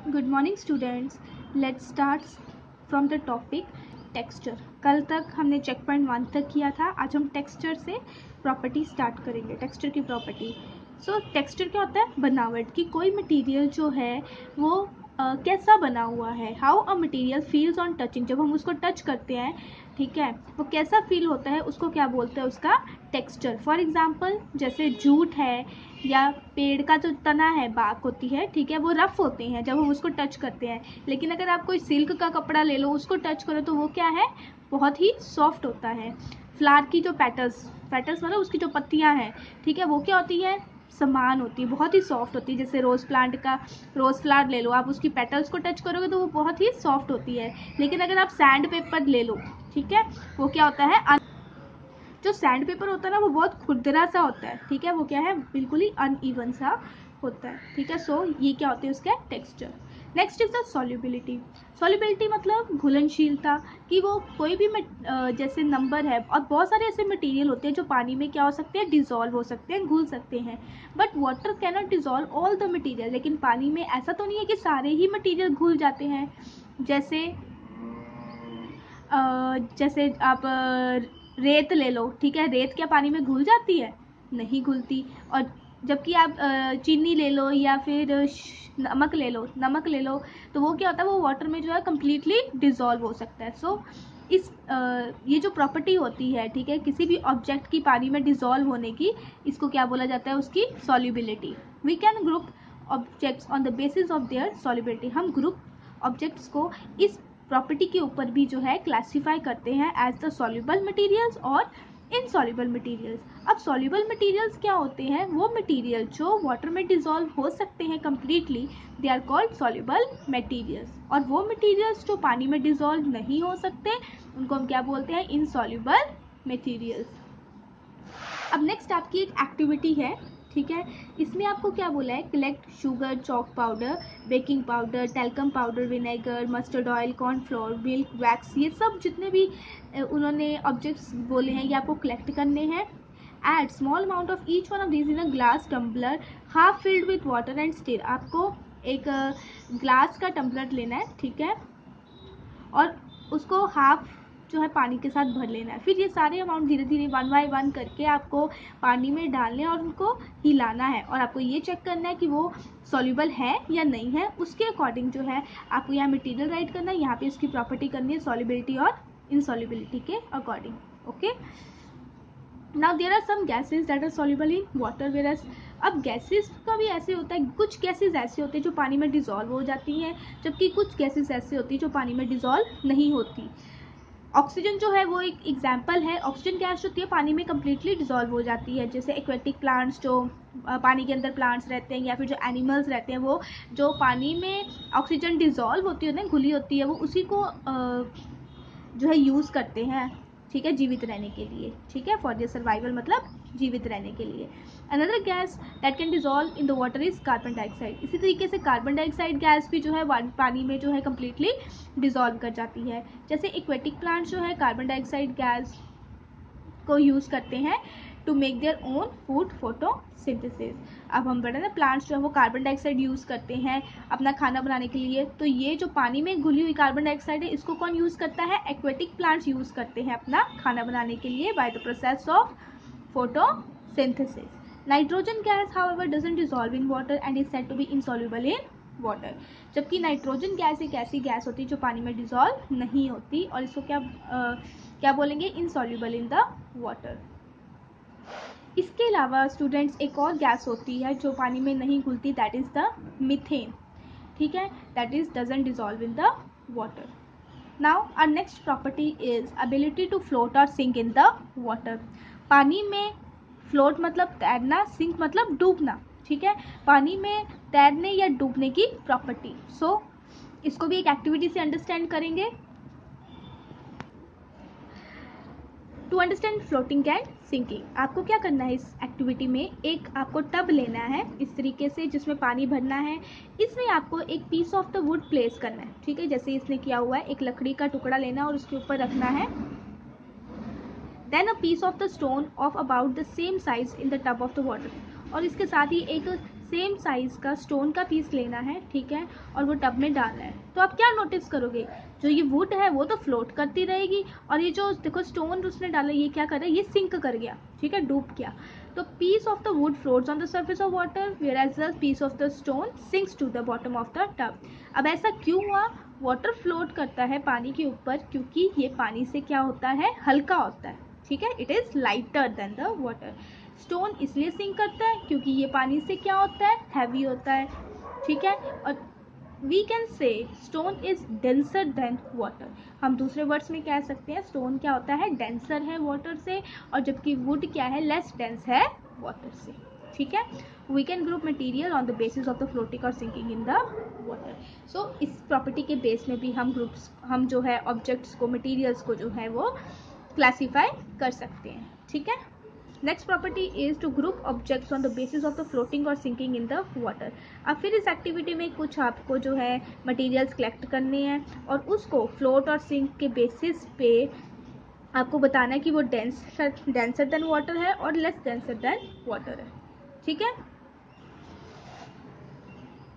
Good morning students. Let's start from the topic texture. कल तक हमने चेक पॉइंट 1 तक किया था। आज हम टेक्सचर से प्रॉपर्टी स्टार्ट करेंगे। टेक्सचर की प्रॉपर्टी। टेक्सचर क्या होता है? बनावट की कोई मटेरियल जो है वो कैसा बना हुआ है। How a material feels on touching. जब हम उसको टच करते हैं, ठीक है, वो कैसा फील होता है, उसको क्या बोलते हैं? उसका टेक्सचर। फॉर एग्जाम्पल जैसे जूट है या पेड़ का जो तना है, बाक होती है, ठीक है, वो रफ होते हैं जब हम उसको टच करते हैं। लेकिन अगर आप कोई सिल्क का कपड़ा ले लो, उसको टच करो तो वो क्या है? बहुत ही सॉफ्ट होता है। फ्लावर की जो पेटल्स मतलब उसकी जो पत्तियां हैं, ठीक है, वो क्या होती है? समान होती है, बहुत ही सॉफ्ट होती है। जैसे रोज़ प्लांट का रोज़ फ्लावर ले लो, आप उसकी पेटल्स को टच करोगे तो वो बहुत ही सॉफ्ट होती है। लेकिन अगर आप सैंड पेपर ले लो, ठीक है, वो क्या होता है? जो सैंड पेपर होता है ना, वो बहुत खुरदरा सा होता है, ठीक है, वो क्या है? बिल्कुल ही अनइवन सा होता है, ठीक है। ये क्या होते हैं? उसका texture. Next is the solubility. Solubility मतलब घुलनशीलता, कि वो कोई भी जैसे नंबर है, और बहुत सारे ऐसे मटेरियल होते हैं जो पानी में क्या हो सकते हैं? डिजॉल्व हो सकते हैं, घुल सकते हैं। But water cannot dissolve all the material. लेकिन पानी में ऐसा तो नहीं है कि सारे ही मटेरियल घुल जाते हैं। जैसे आप रेत ले लो, ठीक है, रेत क्या पानी में घुल जाती है? नहीं घुलती। और जबकि आप चीनी ले लो या फिर नमक ले लो, तो वो क्या होता है? वो वाटर में जो है कम्प्लीटली डिजॉल्व हो सकता है। ये जो प्रॉपर्टी होती है, ठीक है, किसी भी ऑब्जेक्ट की पानी में डिजॉल्व होने की, इसको क्या बोला जाता है? उसकी solubility. We can group objects on the basis of their solubility. हम ग्रुप ऑब्जेक्ट्स को इस प्रॉपर्टी के ऊपर भी जो है क्लासीफाई करते हैं एज द सॉल्युबल मटेरियल्स और इनसॉल्युबल मटेरियल्स। अब सॉल्युबल मटेरियल्स क्या होते हैं? वो मटेरियल जो वाटर में डिजॉल्व हो सकते हैं completely, they are called soluble materials. और वो मटेरियल्स जो पानी में डिजॉल्व नहीं हो सकते, उनको हम क्या बोलते हैं? Insoluble materials. अब नेक्स्ट आपकी एक एक्टिविटी है, ठीक है, इसमें आपको क्या बोला है? Collect sugar, chalk powder, baking powder, talcum powder, vinegar, mustard oil, cornflour, milk, wax, ये सब जितने भी उन्होंने ऑब्जेक्ट्स बोले हैं, ये आपको कलेक्ट करने हैं। Add small amount of each one of this in a glass tumbler half filled with water and stir. आपको एक ग्लास का टम्बलर लेना है, ठीक है, और उसको हाफ जो है पानी के साथ भर लेना है। फिर ये सारे अमाउंट धीरे धीरे 1 बाय 1 करके आपको पानी में डालने और उनको हिलाना है, और आपको ये चेक करना है कि वो सॉल्युबल है या नहीं है। उसके अकॉर्डिंग जो है आपको यहाँ मटेरियल राइट करना है, यहाँ पे इसकी प्रॉपर्टी करनी है सॉल्युबिलिटी और इनसॉल्युबिलिटी के according. Okay, now there are some gases that are soluble in water various. अब गैसेज का भी ऐसे होता है, कुछ गैसेज ऐसे होते हैं जो पानी में डिजॉल्व हो जाती हैं, जबकि कुछ गैसेज ऐसे होती हैं जो पानी में डिजॉल्व नहीं होती। ऑक्सीजन जो है वो एक एग्जाम्पल है। ऑक्सीजन गैस होती है पानी में कम्प्लीटली डिजॉल्व हो जाती है। जैसे एक्वेटिक प्लांट्स, जो पानी के अंदर प्लांट्स रहते हैं, या फिर जो एनिमल्स रहते हैं, वो जो पानी में ऑक्सीजन डिजॉल्व होती है ना, घुली होती है, वो उसी को जो है यूज़ करते हैं, ठीक है, जीवित रहने के लिए, ठीक है, फॉर देयर सर्वाइवल, मतलब जीवित रहने के लिए। Another gas that can dissolve in the water is carbon dioxide. इसी तरीके से कार्बन डाइऑक्साइड गैस भी जो है पानी में जो है कम्प्लीटली डिजॉल्व कर जाती है। जैसे एक्वेटिक प्लांट्स जो है कार्बन डाइऑक्साइड गैस को यूज़ करते हैं to make their own food photosynthesis. अब हम बड़े ना प्लांट्स जो है वो कार्बन डाइऑक्साइड यूज़ करते हैं अपना खाना बनाने के लिए। तो ये जो पानी में घुली हुई कार्बन डाइऑक्साइड है, इसको कौन यूज़ करता है? एक्वेटिक प्लांट्स यूज़ करते हैं अपना खाना बनाने के लिए by the process of photosynthesis. Nitrogen gas however doesn't dissolve in water and is said to be insoluble in water. जबकि नाइट्रोजन गैस एक ऐसी गैस होती है जो पानी में डिसॉल्व नहीं होती, और इसको क्या बोलेंगे? Insoluble in the water. इसके अलावा स्टूडेंट्स एक और गैस होती है जो पानी में नहीं घुलती, दैट इज़ द मीथेन, ठीक है, that is doesn't dissolve in the water. Now our next property is ability to float और सिंक इन द वाटर। पानी में फ्लोट मतलब तैरना, सिंक मतलब डूबना, ठीक है, पानी में तैरने या डूबने की प्रॉपर्टी। इसको भी एक एक्टिविटी से अंडरस्टैंड करेंगे। To understand floating and sinking, आपको क्या करना है इस एक्टिविटी में? एक आपको टब लेना है इस तरीके से, जिसमें पानी भरना है। इसमें आपको एक piece of the wood place करना है, ठीक है, जैसे इसने किया हुआ है। एक लकड़ी का टुकड़ा लेना और उसके ऊपर रखना है। Then a piece of the stone of about the same size in the tub of the water, और इसके साथ ही एक सेम साइज का स्टोन का पीस लेना है, ठीक है, और वो टब में डालना है। तो आप क्या नोटिस करोगे, जो ये वुड है वो तो फ्लोट करती रहेगी, और ये जो देखो स्टोन उसने डाला ये क्या कर रहा है, ये सिंक कर गया, ठीक है, डूब गया। तो piece of the wood floats on the surface of water whereas the piece of the stone sinks to the bottom of the tub. अब ऐसा क्यों हुआ, वाटर फ्लोट करता है पानी के ऊपर क्योंकि ये पानी से क्या होता है, हल्का होता है, ठीक है, it is lighter than the water. Stone इसलिए सिंक करता है क्योंकि ये पानी से क्या होता है, हैवी होता है, ठीक है। और we can say stone is denser than water, हम दूसरे वर्ड्स में कह सकते हैं स्टोन क्या होता है, डेंसर है वाटर से, और जबकि वुड क्या है, लेस डेंस है वाटर से, ठीक है। We can group material on the basis of the floating और sinking in the water. So इस प्रॉपर्टी के बेस में भी हम जो है ऑब्जेक्ट्स को, मटेरियल्स को जो है वो क्लासीफाई कर सकते हैं, ठीक है। Next property is to group objects on the basis of the floating और सिंकिंग इन द वाटर। अब फिर इस एक्टिविटी में कुछ आपको जो है मटेरियल्स कलेक्ट करने हैं और उसको फ्लोट और सिंक के बेसिस पे आपको बताना है कि वो डेंसर देन वाटर है और लेस डेंसर देन वाटर है, ठीक है।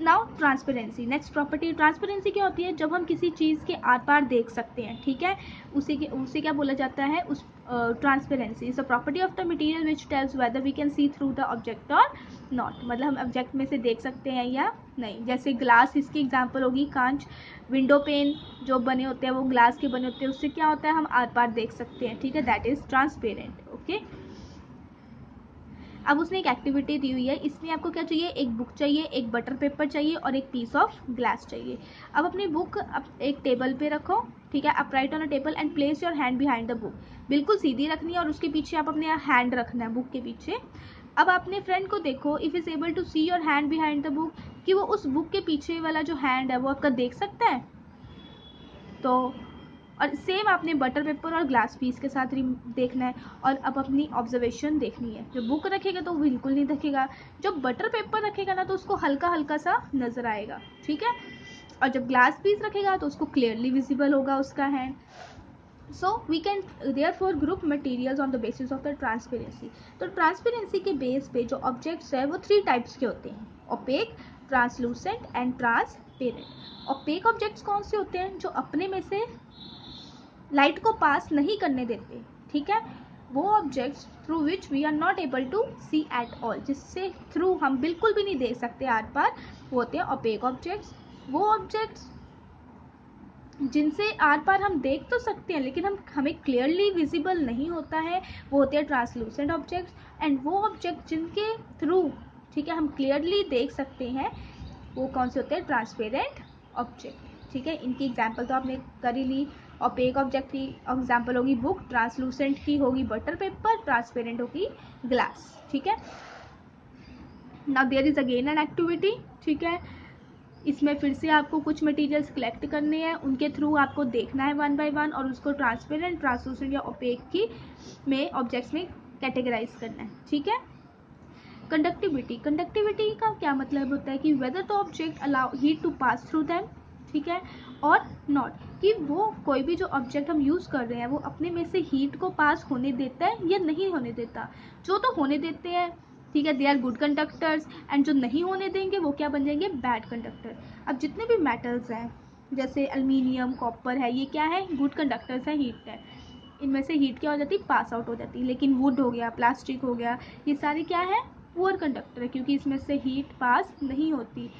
Now transparency, next property transparency क्या होती है, जब हम किसी चीज़ के आर पार देख सकते हैं, ठीक है, उसे क्या बोला जाता है, उस transparency is a property of the material which tells whether we can see through the object और नॉट, मतलब हम ऑब्जेक्ट में से देख सकते हैं या नहीं। जैसे ग्लास, इसकी एग्जांपल होगी कांच, विंडो पेन जो बने होते हैं वो ग्लास के बने होते हैं, उससे क्या होता है, हम आर पार देख सकते हैं, ठीक है, दैट इज ट्रांसपेरेंट, ओके। अब उसने एक एक्टिविटी दी हुई है, इसमें आपको क्या चाहिए, एक बुक चाहिए, एक बटर पेपर चाहिए और एक पीस ऑफ ग्लास चाहिए। अब अपनी बुक एक टेबल पे रखो, ठीक है, upright on a table and place your hand behind the book, बिल्कुल सीधी रखनी है और उसके पीछे आप अपने हैंड रखना है बुक के पीछे। अब अपने फ्रेंड को देखो, if is able to see your hand behind the book, कि वो उस बुक के पीछे वाला जो हैंड है वो आपका देख सकता है। तो और सेम आपने बटर पेपर और ग्लास पीस के साथ देखना है, और अब अपनी ऑब्जर्वेशन देखनी है। जो बुक रखेगा तो वो बिल्कुल नहीं दिखेगा, जब बटर पेपर रखेगा ना तो उसको हल्का हल्का सा नजर आएगा, ठीक है, और जब ग्लास पीस रखेगा तो उसको क्लियरली विजिबल होगा उसका hand. So we can therefore group materials on the basis of the transparency. तो ट्रांसपेरेंसी के बेस पे जो ऑब्जेक्ट्स है वो 3 टाइप्स के होते हैं, opaque, translucent and transparent. Opaque objects कौन से होते हैं, जो अपने में से लाइट को पास नहीं करने देते, ठीक है, वो objects through which we are not able to see at all, जिससे थ्रू हम बिल्कुल भी नहीं देख सकते आर पार, वो होते हैं ओपेक ऑब्जेक्ट्स। वो ऑब्जेक्ट्स जिनसे आर पार हम देख तो सकते हैं लेकिन हमें क्लियरली विजिबल नहीं होता है, वो होते हैं ट्रांसलूसेंट ऑब्जेक्ट्स। एंड वो ऑब्जेक्ट जिनके थ्रू, ठीक है, हम क्लियरली देख सकते हैं, वो कौन से होते हैं, ट्रांसपेरेंट ऑब्जेक्ट, ठीक है। इनकी एग्जाम्पल तो आपने कर ही ली, ओपेक ऑब्जेक्ट की एग्जाम्पल होगी बुक, ट्रांसलूसेंट की होगी बटर पेपर, ट्रांसपेरेंट होगी ग्लास, ठीक है। Now there is again an activity, ठीक है, इसमें फिर से आपको कुछ मटेरियल्स कलेक्ट करने हैं, उनके थ्रू आपको देखना है 1 बाय 1 और उसको ट्रांसपेरेंट, ट्रांसलूसेंट या ओपेक की में ऑब्जेक्ट्स में कैटेगराइज करना है, ठीक है। कंडक्टिविटी, कंडक्टिविटी का क्या मतलब होता है कि whether the object allow heat to pass through them, ठीक है, और नॉट, कि वो कोई भी जो ऑब्जेक्ट हम यूज़ कर रहे हैं वो अपने में से हीट को पास होने देता है या नहीं होने देता। जो तो होने देते हैं, ठीक है, they are good conductors, and जो नहीं होने देंगे वो क्या बन जाएंगे, बैड कंडक्टर। अब जितने भी मेटल्स हैं जैसे एल्युमिनियम, कॉपर है, ये क्या है, गुड कंडक्टर्स है हीट है, इनमें से हीट क्या हो जाती है, पास आउट हो जाती है। लेकिन वुड हो गया, प्लास्टिक हो गया, ये सारे क्या है, पुअर कंडक्टर है क्योंकि इसमें से हीट पास नहीं होती।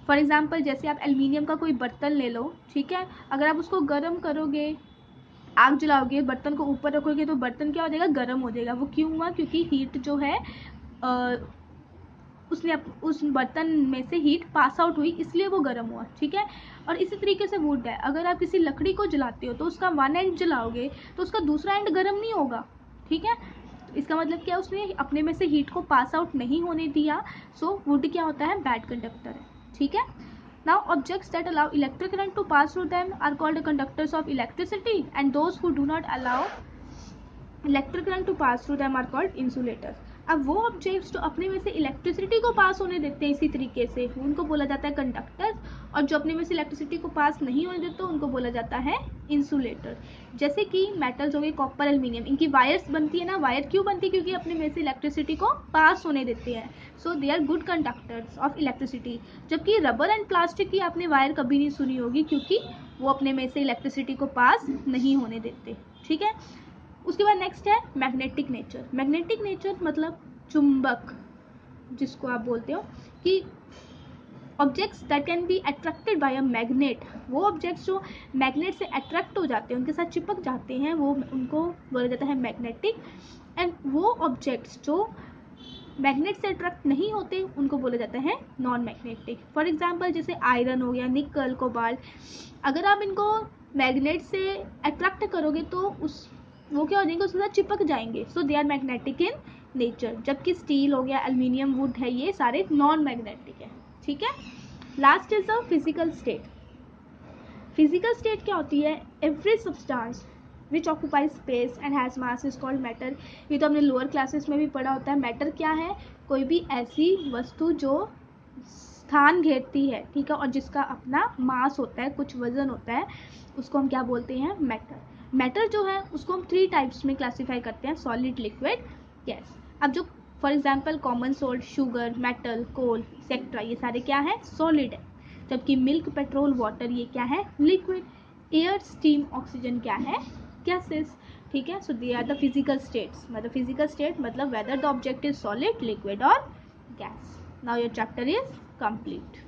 फॉर एग्जाम्पल जैसे आप एल्युमिनियम का कोई बर्तन ले लो, ठीक है, अगर आप उसको गर्म करोगे, आग जलाओगे, बर्तन को ऊपर रखोगे तो बर्तन क्या हो जाएगा, गर्म हो जाएगा। वो क्यों हुआ, क्योंकि हीट जो है उसने उस बर्तन में से हीट पास आउट हुई, इसलिए वो गर्म हुआ, ठीक है। और इसी तरीके से वुड है, अगर आप किसी लकड़ी को जलाते हो तो उसका वन एंड जलाओगे तो उसका दूसरा एंड गर्म नहीं होगा, ठीक है। इसका मतलब क्या, उसने अपने में से हीट को पास आउट नहीं होने दिया, सो वुड क्या होता है, बैड कंडक्टर है, ठीक है। Now objects that allow electric current to pass through them are called the conductors of electricity, and those who do not allow electric current to pass through them are called insulators. अब वो objects जो अपने में से electricity को पास होने देते हैं इसी तरीके से, उनको बोला जाता है कंडक्टर्स, और जो अपने में से इलेक्ट्रिसिटी को पास नहीं होने देते उनको बोला जाता है इंसुलेटर। जैसे कि मेटल्स हो गए, कॉपर, एल्यूमिनियम, इनकी वायर्स बनती है ना, वायर क्यों बनती है? क्योंकि अपने में से इलेक्ट्रिसिटी को पास होने देते हैं, so they are good conductors of electricity. जबकि रबर एंड प्लास्टिक की आपने वायर कभी नहीं सुनी होगी, क्योंकि वो अपने में से इलेक्ट्रिसिटी को पास नहीं होने देते, ठीक है। उसके बाद नेक्स्ट है मैग्नेटिक नेचर। मैग्नेटिक नेचर मतलब चुंबक, जिसको आप बोलते हो कि objects that can be attracted by a magnet, वो ऑब्जेक्ट्स जो मैग्नेट से अट्रैक्ट हो जाते हैं, उनके साथ चिपक जाते हैं, वो उनको बोला जाता है मैग्नेटिक। एंड वो ऑब्जेक्ट्स जो मैग्नेट से अट्रैक्ट नहीं होते उनको बोला जाता है नॉन मैग्नेटिक। फॉर एग्जांपल जैसे आयरन हो गया, निकल, कोबाल्ट, अगर आप इनको मैग्नेट से अट्रैक्ट करोगे तो वो क्या हो जाएंगे, उसके साथ चिपक जाएंगे, so they are magnetic in nature. जबकि स्टील हो गया, एल्यूमिनियम, वुड है, ये सारे नॉन मैग्नेटिक है, ठीक है। Last is a physical state. Physical state क्या होती है? Every substance which occupies space and has mass is called matter. ये तो हमने लोअर क्लासेस में भी पढ़ा होता है। मैटर क्या है? कोई भी ऐसी वस्तु जो स्थान घेरती है, ठीक है, और जिसका अपना मास होता है, कुछ वजन होता है, उसको हम क्या बोलते हैं? मैटर। मैटर जो है उसको हम 3 टाइप्स में क्लासीफाई करते हैं, सॉलिड, लिक्विड, गैस। अब जो for example common salt, sugar, metal, coal etcetera, ये सारे क्या है? सॉलिड है। जबकि मिल्क, पेट्रोल, वाटर, ये क्या है? लिक्विड। एयर, स्टीम, ऑक्सीजन क्या है? गैसेस, ठीक है। So they are the physical states. मतलब फिजिकल स्टेट मतलब whether the object is solid, liquid और gas. Now your chapter is complete.